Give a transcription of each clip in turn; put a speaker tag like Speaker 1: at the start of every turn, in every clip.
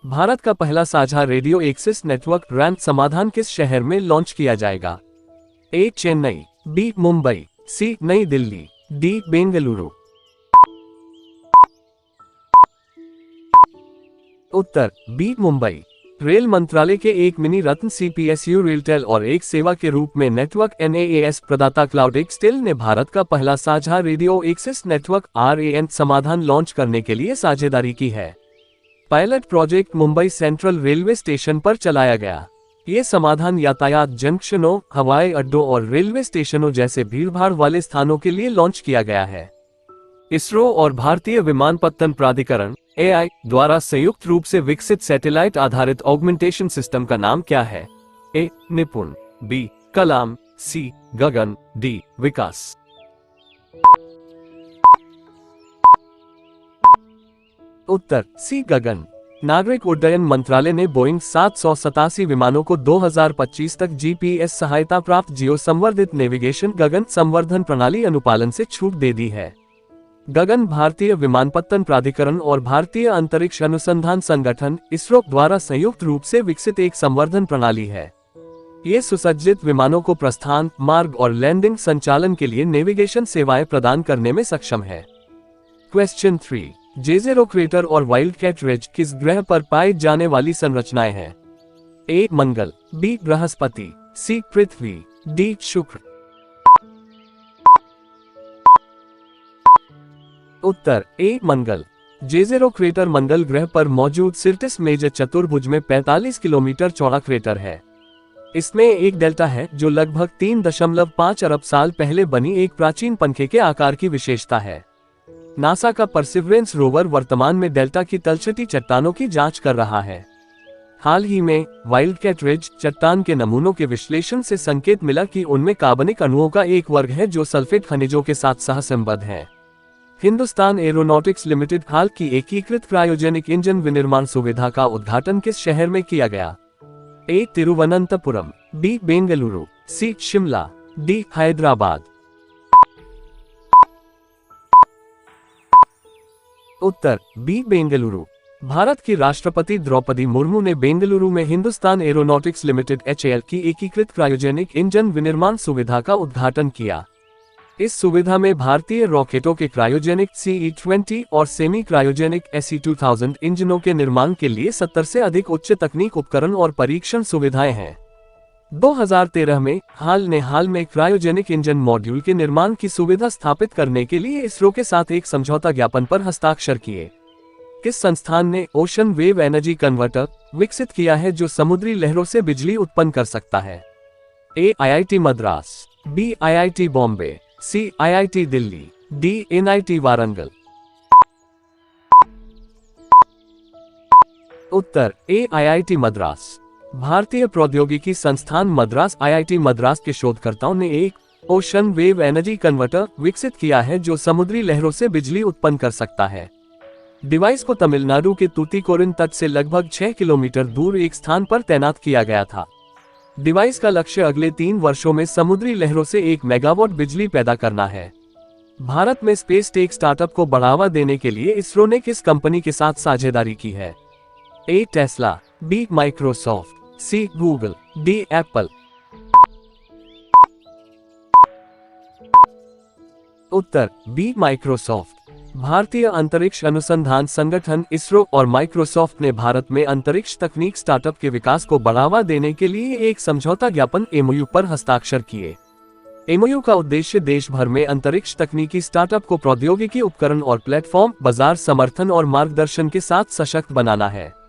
Speaker 1: भारत का पहला साझा रेडियो एक्सेस नेटवर्क रैन समाधान किस शहर में लॉन्च किया जाएगा? ए चेन्नई, बी मुंबई, सी नई दिल्ली, डी बेंगलुरु। उत्तर बी मुंबई। रेल मंत्रालय के एक मिनी रत्न सीपीएसयू रेलटेल और एक सेवा के रूप में नेटवर्क एनएएस प्रदाता क्लाउड एक्सटेल ने भारत का पहला साझा रेडियो एक्सेस नेटवर्क आरएएन समाधान लॉन्च करने के लिए साझेदारी की है। Pilot project Mumbai central railway station पर चलाया गया। ये समाधान यातायात जंक्शनों, हवाई अड्डों और रेलवे स्टेशनों जैसे भीड़भाड़ वाले स्थानों के लिए लॉन्च किया गया है। इसरो और भारतीय विमानपत्तन प्राधिकरण एआई द्वारा संयुक्त रूप से विकसित सैटेलाइट आधारित ऑगमेंटेशन सिस्टम का नाम क्या है? ए निपुण, बी कलाम, सी गगन, डी विकास। उत्तर सी गगन। नागरिक उड्डयन मंत्रालय ने बोइंग 787 विमानों को 2025 तक जीपीएस सहायता प्राप्त जियो संवर्धित नेविगेशन गगन संवर्धन प्रणाली अनुपालन से छूट दे दी है। गगन भारतीय विमानपत्तन प्राधिकरण और भारतीय अंतरिक्ष अनुसंधान संगठन इसरो द्वारा संयुक्त रूप से विकसित एक संवर्धन प्रणाली है। ये सुसज्जित विमानों को प्रस्थान, मार्ग और लैंडिंग संचालन के लिए नेविगेशन सेवाएं प्रदान करने में सक्षम है। क्वेश्चन 3, Jezero क्रेटर और वाइल्डकैट रिज किस ग्रह पर पाई जाने वाली संरचनाएं हैं? ए मंगल, बी बृहस्पति, सी पृथ्वी, डी शुक्र। उत्तर ए मंगल। जेजेरो क्रेटर मंगल ग्रह पर मौजूद सिर्टिस मेजर चतुर्भुज में 45 किलोमीटर चौड़ा क्रेटर है। इसमें एक डेल्टा है जो लगभग 3.5 अरब साल पहले बनी एक प्राचीन पंखे के आकार की विशेषता है। नासा का परसिवरेंस रोवर वर्तमान में डेल्टा की तलछटी चट्टानों की जांच कर रहा है। हाल ही में वाइल्डकैट रिज चट्टान के नमूनों के विश्लेषण से संकेत मिला कि उनमें कार्बनिक अणुओं का एक वर्ग है जो सल्फेट खनिजों के साथ सहसंबद्ध है। हिंदुस्तान एरोनॉटिक्स लिमिटेड हाल की एकीकृत क्रायोजेनिक इंजन विनिर्माण सुविधा का उद्घाटन किस शहर में किया गया? ए तिरुवनंतपुरम, बी बेंगलुरु, सी शिमला, डी हैदराबाद। उत्तर बी बेंगलुरु। भारत की राष्ट्रपति द्रौपदी मुर्मू ने बेंगलुरु में हिंदुस्तान एरोनॉटिक्स लिमिटेड HAL की एकीकृत क्रायोजेनिक इंजन विनिर्माण सुविधा का उद्घाटन किया। इस सुविधा में भारतीय रॉकेटों के क्रायोजेनिक CE-20 और सेमी क्रायोजेनिक SE-2000 इंजनों के निर्माण के लिए 70 से अधिक उच्च तकनीक उपकरण और परीक्षण सुविधाएं हैं। 2013 में हाल में क्रायोजेनिक इंजन मॉड्यूल के निर्माण की सुविधा स्थापित करने के लिए इसरो के साथ एक समझौता ज्ञापन पर हस्ताक्षर किए। किस संस्थान ने ओशन वेव एनर्जी कन्वर्टर विकसित किया है जो समुद्री लहरों से बिजली उत्पन्न कर सकता है? A IIT Madras, B IIT Bombay, C IIT Delhi, D NIT Warangal. उत्तर ए IIT मद्रास। भारतीय प्रौद्योगिकी संस्थान मद्रास IIT मद्रास के शोधकर्ताओं ने एक ओशन वेव एनर्जी कन्वर्टर विकसित किया है जो समुद्री लहरों से बिजली उत्पन्न कर सकता है। डिवाइस को तमिलनाडु के तूतीकोरिन तट से लगभग 6 किलोमीटर दूर एक स्थान पर तैनात किया गया था। डिवाइस का लक्ष्य अगले 3 वर्षों में समुद्री लहरों से 1 मेगावाट बिजली पैदा करना है। भारत में स्पेस टेक स्टार्टअप को बढ़ावा देने के लिए इसरो ने किस कंपनी के साथ साझेदारी की है? ए Tesla, B Microsoft, C Google, D Apple. उत्तर बी माइक्रोसॉफ्ट। भारतीय अंतरिक्ष अनुसंधान संगठन इसरो और माइक्रोसॉफ्ट ने भारत में अंतरिक्ष तकनीक स्टार्टअप के विकास को बढ़ावा देने के लिए एक समझौता ज्ञापन MOU पर हस्ताक्षर किए। MOU का उद्देश्य देश भर में अंतरिक्ष तकनीकी स्टार्टअप को प्रौद्योगिकी उपकरण और प्लेटफॉर्म, बाजार समर्थन और मार्गदर्शन के साथ सशक्त बनाना है।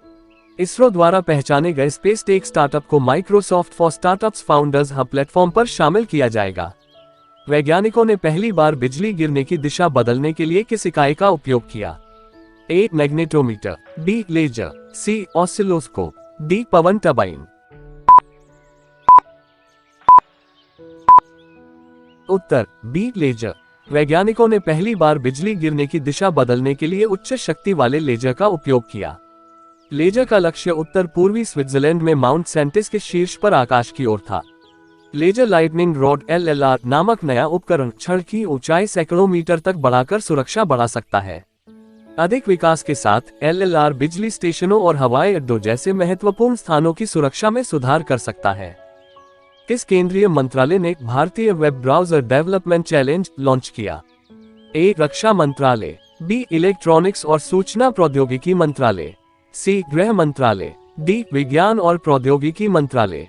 Speaker 1: इसरो द्वारा पहचाने गए स्पेस टेक स्टार्टअप को Microsoft for startups founders hub platform पर शामिल किया जाएगा। वैज्ञानिकों ने पहली बार बिजली गिरने की दिशा बदलने के लिए किस इकाई का उपयोग किया? ए मैग्नेटोमीटर, बी लेजर, सी ऑसिलोस्कोप, डी पवन टरबाइन। उत्तर बी लेजर। वैज्ञानिकों ने पहली बार बिजली गिरने की दिशा बदलने के लिए उच्च शक्ति वाले लेजर का उपयोग किया। लेजर का लक्ष्य उत्तर पूर्वी स्विट्जरलैंड में माउंट सेंटिस के शीर्ष पर आकाश की ओर था। लेजर लाइटनिंग रॉड LLR नामक नया उपकरण छड़ की ऊंचाई सैकड़ों मीटर तक बढ़ाकर सुरक्षा बढ़ा सकता है। अधिक विकास के साथ LLR बिजली स्टेशनों और हवाई अड्डों जैसे महत्वपूर्ण स्थानों की सुरक्षा में सुधार कर सकता है। किस केंद्रीय मंत्रालय ने भारतीय web browser development challenge launch किया? ए. रक्षा मंत्रालय, बी. इलेक्ट्रॉनिक्स और सूचना प्रौद्योगिकी मंत्रालय, सी. गृह मंत्रालय, डी. विज्ञान और प्रौद्योगिकी मंत्रालय।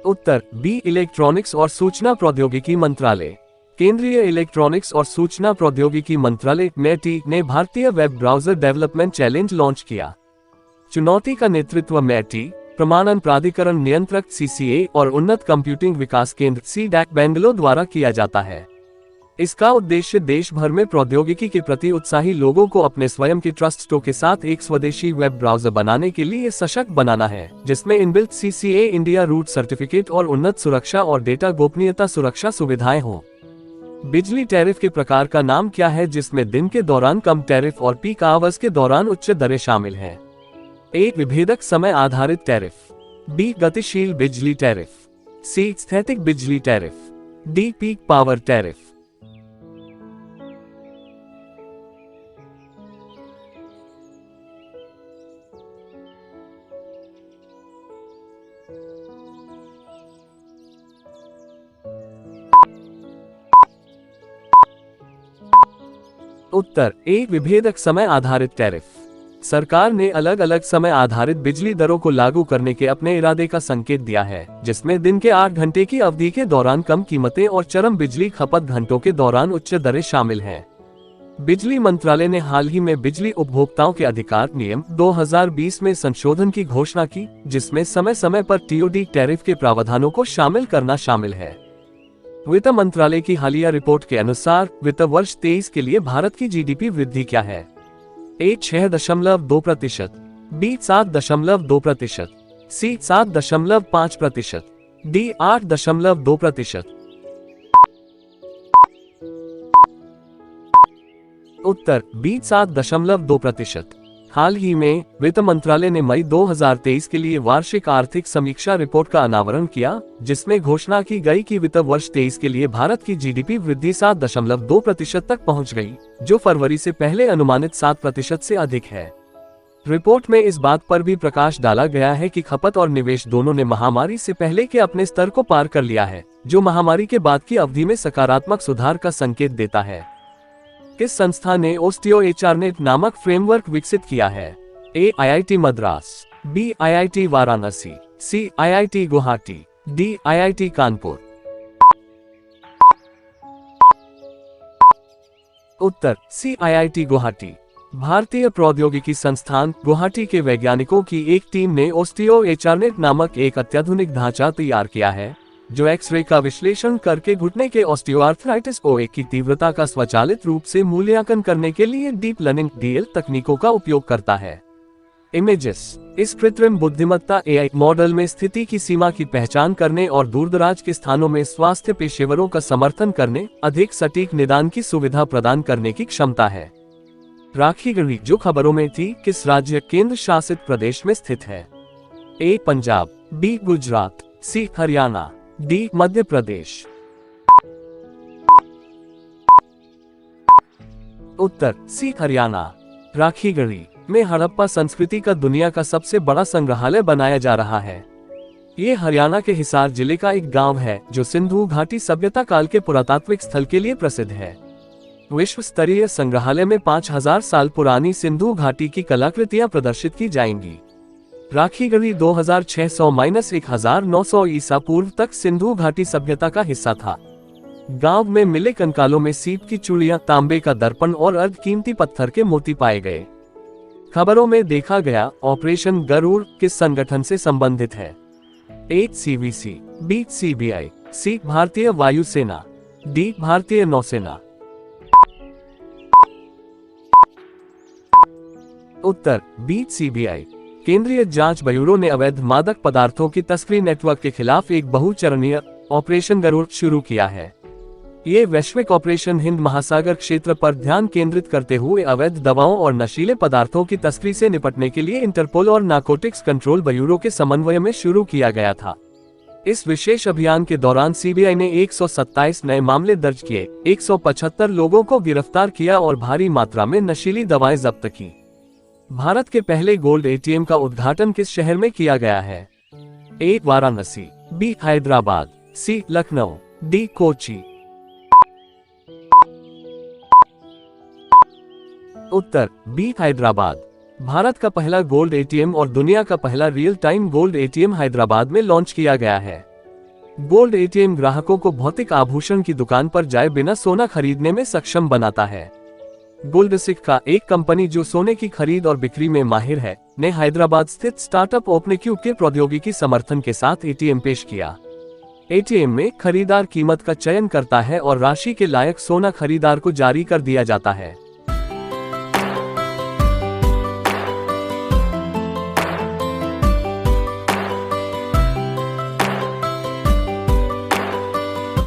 Speaker 1: उत्तर बी. इलेक्ट्रॉनिक्स और सूचना प्रौद्योगिकी मंत्रालय। केंद्रीय इलेक्ट्रॉनिक्स और सूचना प्रौद्योगिकी मंत्रालय METI ने भारतीय web browser development challenge launch किया। चुनौती का नेतृत्व METI, प्रमाणन प्राधिकरण नियंत्रक CCA और उन्नत कंप्यूटिंग विकास केंद्र CDAC बेंगलुरु द्वारा किया जाता है। इसका उद्देश्य देश भर में प्रौद्योगिकी के प्रति उत्साही लोगों को अपने स्वयं के ट्रस्टों के साथ एक स्वदेशी वेब ब्राउज़र बनाने के लिए सशक्त बनाना है, जिसमें inbuilt CCA India root certificate और उन्नत सुरक्षा और डेटा गोपनीयता सुरक्षा सुविधाएं हों। बिजली टैरिफ के प्रकार का नाम क्या है जिसमें दिन के दौरान कम टैरिफ और पीक आवर्स के दौरान उच्च दरें शामिल हैं? ए. विभेदक समय आधारित टैरिफ, बी. गतिशील बिजली टैरिफ, सी. स्थैतिक बिजली tariff, D. Peak power tariff. उत्तर ए. विभेदक समय आधारित टैरिफ। सरकार ने अलग अलग समय आधारित बिजली दरों को लागू करने के अपने इरादे का संकेत दिया है, जिसमें दिन के 8 घंटे की अवधि के दौरान कम कीमतें और चरम बिजली खपत घंटों के दौरान उच्च दरें शामिल हैं। बिजली मंत्रालय ने हाल ही में बिजली उपभोक्ताओं के अधिकार नियम 2020 में संशोधन की घोषणा की, जिसमें समय समय पर TOD टैरिफ के प्रावधानों को शामिल करना शामिल है। वित्त मंत्रालय की हालिया रिपोर्ट के अनुसार वित्त वर्ष 23 के लिए भारत की GDP वृद्धि क्या है? ए. 6.2%, बी. 7.2%, सी. 7.5%, डी. 8.2%। उत्तर बी. 7.2%। हाल ही में वित्त मंत्रालय ने मई 2023 के लिए वार्षिक आर्थिक समीक्षा रिपोर्ट का अनावरण किया, जिसमें घोषणा की गई कि वित्त वर्ष 23 के लिए भारत की GDP वृद्धि 7.2% तक पहुंच गई, जो फरवरी से पहले अनुमानित 7% से अधिक है। रिपोर्ट में इस बात पर भी प्रकाश डाला गया है कि खपत और निवेश दोनों ने महामारी से पहले के अपने स्तर को पार कर लिया है, जो महामारी के बाद की अवधि में सकारात्मक सुधार का संकेत देता है। किस संस्था ने ओस्टियो HRNet नामक फ्रेमवर्क विकसित किया है? A. IIT Madras, B. IIT Varanasi, C. IIT Guwahati, D. IIT Kanpur. उत्तर सी. IIT गुवाहाटी। भारतीय प्रौद्योगिकी संस्थान गुवाहाटी के वैज्ञानिकों की एक टीम ने ओस्टियो HRNet नामक एक अत्याधुनिक ढांचा तैयार किया है, जो एक्स-रे का विश्लेषण करके घुटने के ऑस्टियोआर्थराइटिस OA की तीव्रता का स्वचालित रूप से मूल्यांकन करने के लिए डीप लर्निंग DL तकनीकों का उपयोग करता है। इमेजेस इस कृत्रिम बुद्धिमत्ता AI मॉडल में स्थिति की सीमा की पहचान करने और दूरदराज के स्थानों में स्वास्थ्य पेशेवरों का समर्थन करने, अधिक सटीक निदान की सुविधा प्रदान करने की क्षमता है। राखी गढ़ी जो खबरों में थी, किस राज्य केंद्र शासित प्रदेश में स्थित है? ए. पंजाब, बी. गुजरात, सी. हरियाणा, डी. मध्य प्रदेश। उत्तर सी. हरियाणा। राखी गढ़ी में हड़प्पा संस्कृति का दुनिया का सबसे बड़ा संग्रहालय बनाया जा रहा है। ये हरियाणा के हिसार जिले का एक गांव है, जो सिंधु घाटी सभ्यता काल के पुरातात्विक स्थल के लिए प्रसिद्ध है। विश्व स्तरीय संग्रहालय में 5000 साल पुरानी सिंधु घाटी की कलाकृतियां प्रदर्शित की जाएंगी। राखी गढ़ी 2600-1900 ईसा पूर्व तक सिंधु घाटी सभ्यता का हिस्सा था। गांव में मिले कंकालों में सीप की चूड़ियां, तांबे का दर्पण और अर्धकीमती पत्थर के मोती पाए गए। खबरों में देखा गया ऑपरेशन गरुड़ किस संगठन से संबंधित है? A. CVC, B. CBI, C. भारतीय वायुसेना, डी. भारतीय नौसेना। उत्तर बी. CBI। केंद्रीय जांच ब्यूरो ने अवैध मादक पदार्थों की तस्करी नेटवर्क के खिलाफ एक बहुचरणीय ऑपरेशन गरुड़ शुरू किया है। ये वैश्विक ऑपरेशन हिंद महासागर क्षेत्र पर ध्यान केंद्रित करते हुए अवैध दवाओं और नशीले पदार्थों की तस्करी से निपटने के लिए इंटरपोल और नार्कोटिक्स कंट्रोल ब्यूरो के समन्वय में शुरू किया गया था। इस विशेष अभियान के दौरान सीबीआई ने 127 नए मामले दर्ज किए, 175 लोगों को गिरफ्तार किया और भारी मात्रा में नशीली दवाएं जब्त की। भारत के पहले गोल्ड एटीएम का उद्घाटन किस शहर में किया गया है? ए. वाराणसी, बी. हैदराबाद, सी. लखनऊ, डी. कोची। उत्तर बी. हैदराबाद। भारत का पहला गोल्ड एटीएम और दुनिया का पहला real time gold ATM Hyderabad में लॉन्च किया गया है। गोल्ड एटीएम ग्राहकों को भौतिक आभूषण की दुकान पर जाए बिना सोना खरीदने में सक्षम बनाता है। गोल्ड सिक्का, एक कंपनी जो सोने की खरीद और बिक्री में माहिर है, ने हैदराबाद स्थित स्टार्टअप ओपनक्यूब के प्रौद्योगिकी समर्थन के साथ एटीएम पेश किया। एटीएम में खरीदार कीमत का चयन करता है और राशि के लायक सोना खरीदार को जारी कर दिया जाता है।